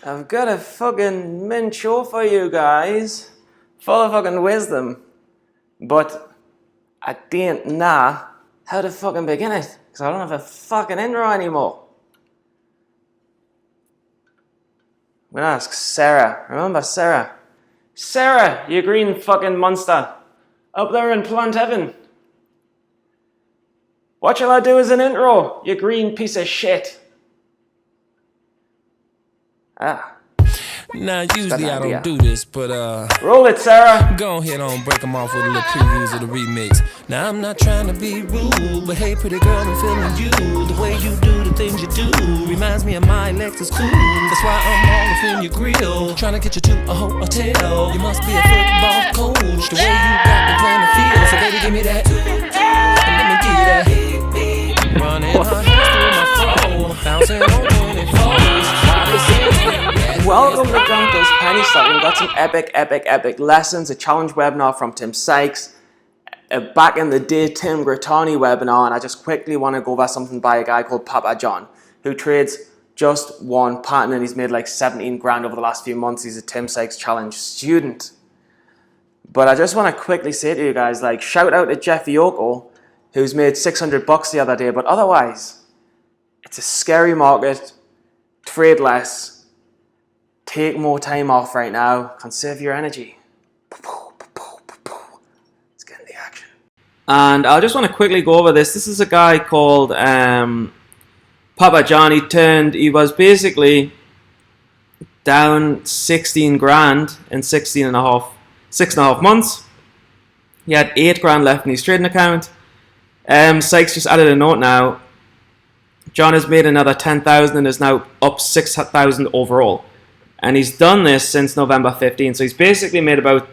I've got a fucking mint show for you guys, full of fucking wisdom, but I don't know how to fucking begin it, because I don't have a fucking intro anymore. I'm gonna ask Sarah. Remember Sarah? Sarah, you green fucking monster, up there in plant heaven. What shall I do as an intro, you green piece of shit? Nah, usually I don't do this, but roll it, Sarah. go ahead on, break them off with a little previews of the remix. Now I'm not trying to be rude, but hey pretty girl, I'm feeling you. The way you do the things you do reminds me of my Lexus cool. That's why I'm all up in your grill, trying to get you to a hotel. You must be a football coach, the way you got me playing the field. So baby, give me that, and let me get that. Running her hands through my phone, bouncing on 24s. Welcome to Jonk's PennyStocking. Got some epic lessons, a challenge webinar from Tim Sykes, back in the day Tim Gratani webinar, and I just quickly want to go over something by a guy called Papa John, who trades just one pattern, and he's made like 17 grand over the last few months. He's a Tim Sykes challenge student. But I just want to quickly say to you guys, like, shout out to Jeff Yoko, who's made 600 bucks the other day, but otherwise, it's a scary market. Trade less. Take more time off right now. Conserve your energy. Let's get in the action. And I just want to quickly go over this. This is a guy called Papa John. He was basically down 16 grand in 6.5 months. He had 8 grand left in his trading account. Sykes just added a note now. John has made another 10,000 and is now up 6,000 overall. And he's done this since November 15th. So he's basically made about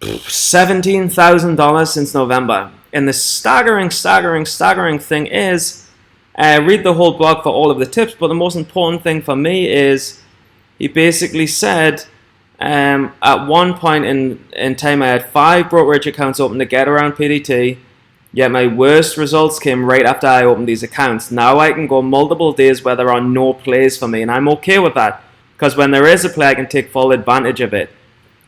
$17,000 since November. And the staggering thing is, read the whole blog for all of the tips, but the most important thing for me is he basically said, at one point in time I had 5 brokerage accounts open to get around PDT, yet my worst results came right after I opened these accounts. Now I can go multiple days where there are no plays for me, and I'm okay with that. Because when there is a play, I can take full advantage of it.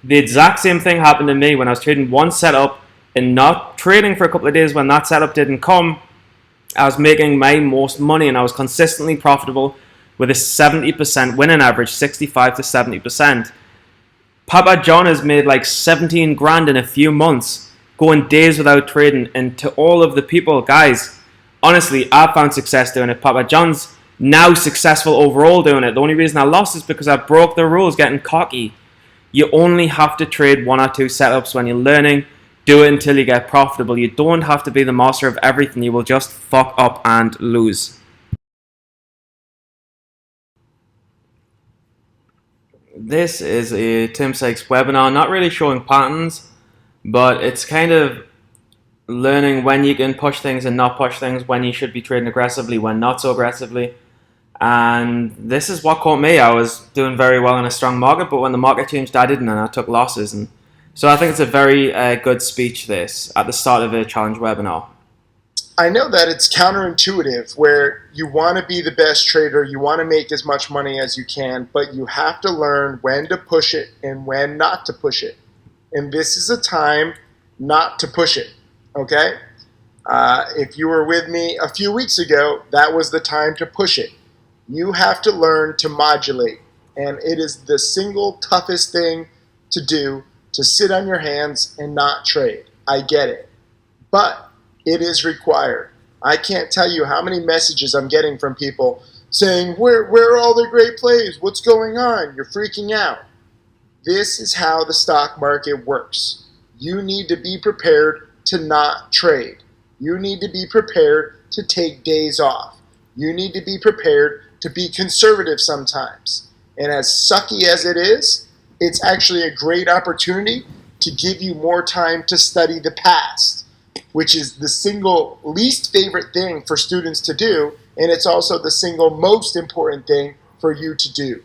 The exact same thing happened to me when I was trading one setup and not trading for a couple of days. When that setup didn't come, I was making my most money and I was consistently profitable with a 70% winning average, 65 to 70%. Papa John has made like 17 grand in a few months, going days without trading. And to all of the people, guys, honestly, I found success doing it. Papa John's now successful overall doing it. The only reason I lost is because I broke the rules getting cocky. You only have to trade 1 or 2 setups when you're learning. Do it until you get profitable. You don't have to be the master of everything. You will just fuck up and lose. This is a Tim Sykes webinar, not really showing patterns, but it's kind of learning when you can push things and not push things, when you should be trading aggressively, when not so aggressively. And this is what caught me. I was doing very well in a strong market, but when the market changed, I didn't, and I took losses. And so I think it's a very good speech, this, at the start of a challenge webinar. I know that it's counterintuitive, where you want to be the best trader, you want to make as much money as you can, but you have to learn when to push it and when not to push it. And this is a time not to push it, okay? If you were with me a few weeks ago, that was the time to push it. You have to learn to modulate, and it is the single toughest thing to do, to sit on your hands and not trade. I get it, but it is required. I can't tell you how many messages I'm getting from people saying, where are all the great plays? What's going on? You're freaking out. This is how the stock market works. You need to be prepared to not trade. You need to be prepared to take days off. You need to be prepared to be conservative sometimes. And as sucky as it is, it's actually a great opportunity to give you more time to study the past, which is the single least favorite thing for students to do, and it's also the single most important thing for you to do.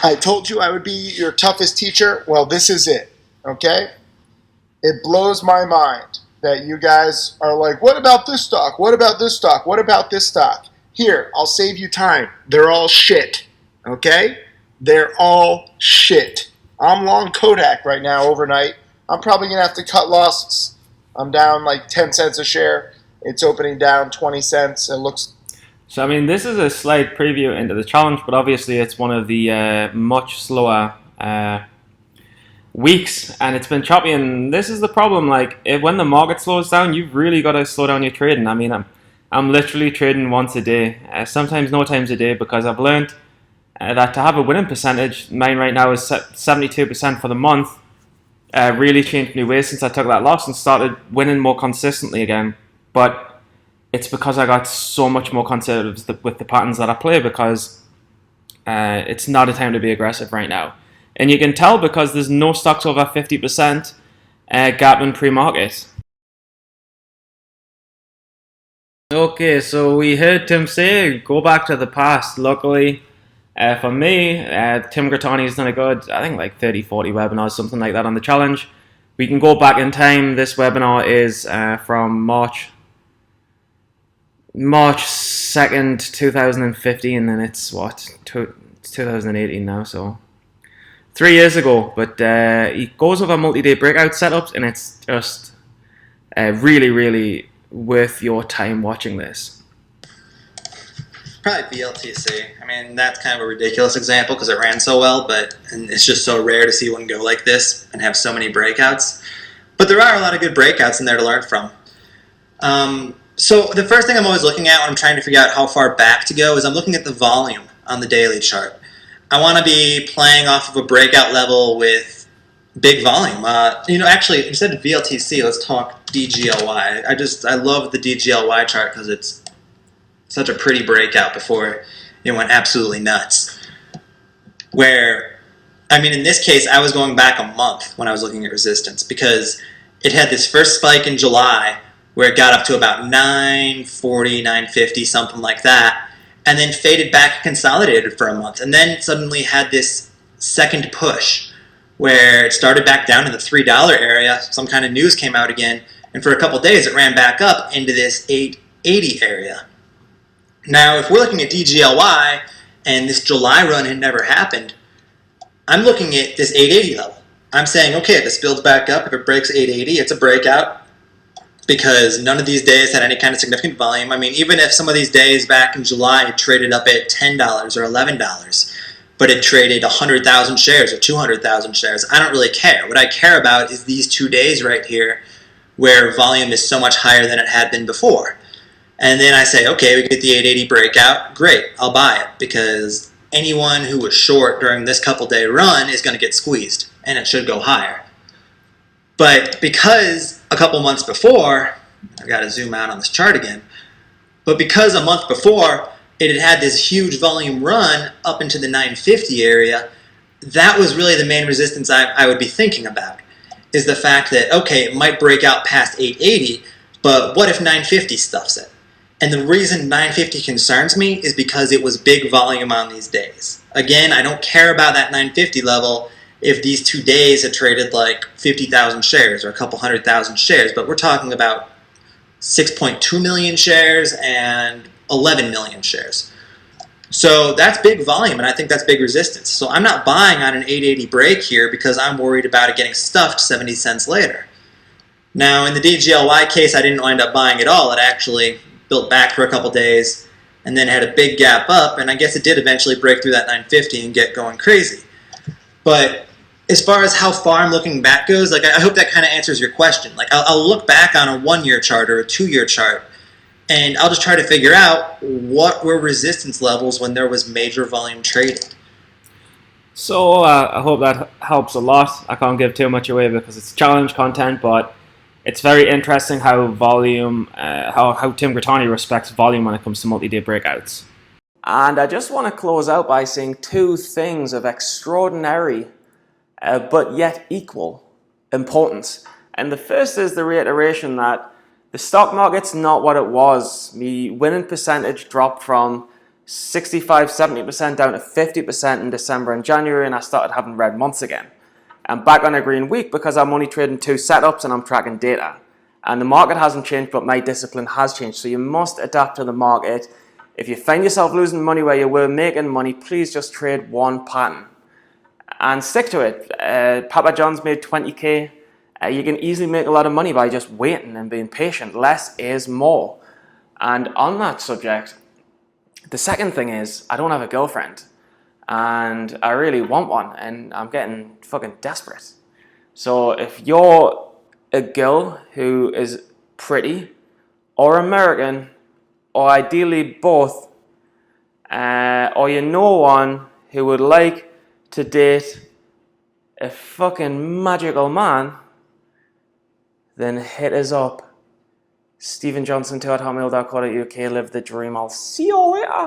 I told you I would be your toughest teacher. Well, this is it, okay? It blows my mind that you guys are like, what about this stock? What about this stock? What about this stock? Here, I'll save you time. They're all shit. Okay? They're all shit. I'm long Kodak right now overnight. I'm probably going to have to cut losses. I'm down like 10 cents a share. It's opening down 20 cents. It looks... So, I mean, this is a slight preview into the challenge, but obviously it's one of the much slower weeks, and it's been choppy, and this is the problem. Like, when the market slows down, you've really got to slow down your trading. I mean, I'm literally trading once a day, sometimes no times a day, because I've learned that to have a winning percentage, mine right now is 72% for the month, really changed my ways since I took that loss and started winning more consistently again. But it's because I got so much more conservative with the patterns that I play, because it's not a time to be aggressive right now. And you can tell because there's no stocks over 50% gap in pre-market. Okay, so we heard Tim say, go back to the past. Luckily, for me, Tim Grattani's done a good, I think like 30, 40 webinars, something like that on the challenge. We can go back in time. This webinar is from March 2nd, 2015, and it's what, 2018 now, so 3 years ago. But he goes over multi-day breakout setups, and it's just really, really worth your time watching this. Probably VLTC. I mean, that's kind of a ridiculous example because it ran so well, and it's just so rare to see one go like this and have so many breakouts. But there are a lot of good breakouts in there to learn from. So the first thing I'm always looking at when I'm trying to figure out how far back to go is I'm looking at the volume on the daily chart. I want to be playing off of a breakout level with big volume. Actually, instead of VLTC, let's talk DGLY. I love the DGLY chart because it's such a pretty breakout before it went absolutely nuts. Where, I mean, in this case, I was going back a month when I was looking at resistance because it had this first spike in July where it got up to about 940, 950, something like that, and then faded back and consolidated for a month, and then suddenly had this second push where it started back down to the $3 area. Some kind of news came out again, and for a couple days it ran back up into this 880 area. Now, if we're looking at DGLY and this July run had never happened, I'm looking at this 880 level. I'm saying, okay, if this builds back up, if it breaks 880, it's a breakout, because none of these days had any kind of significant volume. I mean, even if some of these days back in July traded up at $10 or $11, but it traded 100,000 shares or 200,000 shares, I don't really care. What I care about is these 2 days right here where volume is so much higher than it had been before. And then I say, okay, we get the 880 breakout, great, I'll buy it, because anyone who was short during this couple day run is going to get squeezed, and it should go higher. But because a couple months before, I've got to zoom out on this chart again, but because a month before it had had this huge volume run up into the 950 area, that was really the main resistance I would be thinking about, is the fact that, okay, it might break out past 880, but what if 950 stuffs it? And the reason 950 concerns me is because it was big volume on these days. Again, I don't care about that 950 level if these 2 days had traded like 50,000 shares or a couple 100,000 shares, but we're talking about 6.2 million shares and 11 million shares. So that's big volume, and I think that's big resistance. So I'm not buying on an 880 break here because I'm worried about it getting stuffed 70 cents later. Now, in the DGLY case, I didn't wind up buying at all. It actually built back for a couple days and then had a big gap up, and I guess it did eventually break through that 950 and get going crazy. But as far as how far I'm looking back goes, like, I hope that kind of answers your question. Like, I'll look back on a 1-year chart or a 2-year chart, and I'll just try to figure out what were resistance levels when there was major volume trading. So I hope that helps a lot. I can't give too much away because it's challenge content, but it's very interesting how volume, how Tim Grattani respects volume when it comes to multi-day breakouts. And I just want to close out by saying 2 things of extraordinary but yet equal importance. And the first is the reiteration that the stock market's not what it was. The winning percentage dropped from 65-70% down to 50% in December and January, and I started having red months again. I'm back on a green week because I'm only trading 2 setups and I'm tracking data. And the market hasn't changed, but my discipline has changed. So you must adapt to the market If you find yourself losing money where you were making money, please just trade one pattern and stick to it. Papa John's made 20k. You can easily make a lot of money by just waiting and being patient. Less is more. And on that subject, the second thing is I don't have a girlfriend and I really want one and I'm getting fucking desperate. So if you're a girl who is pretty or American or ideally both, or you know one who would like to date a fucking magical man, then hit us up. StephenJohnson2@hotmail.co.uk. Live the dream. I'll see you later.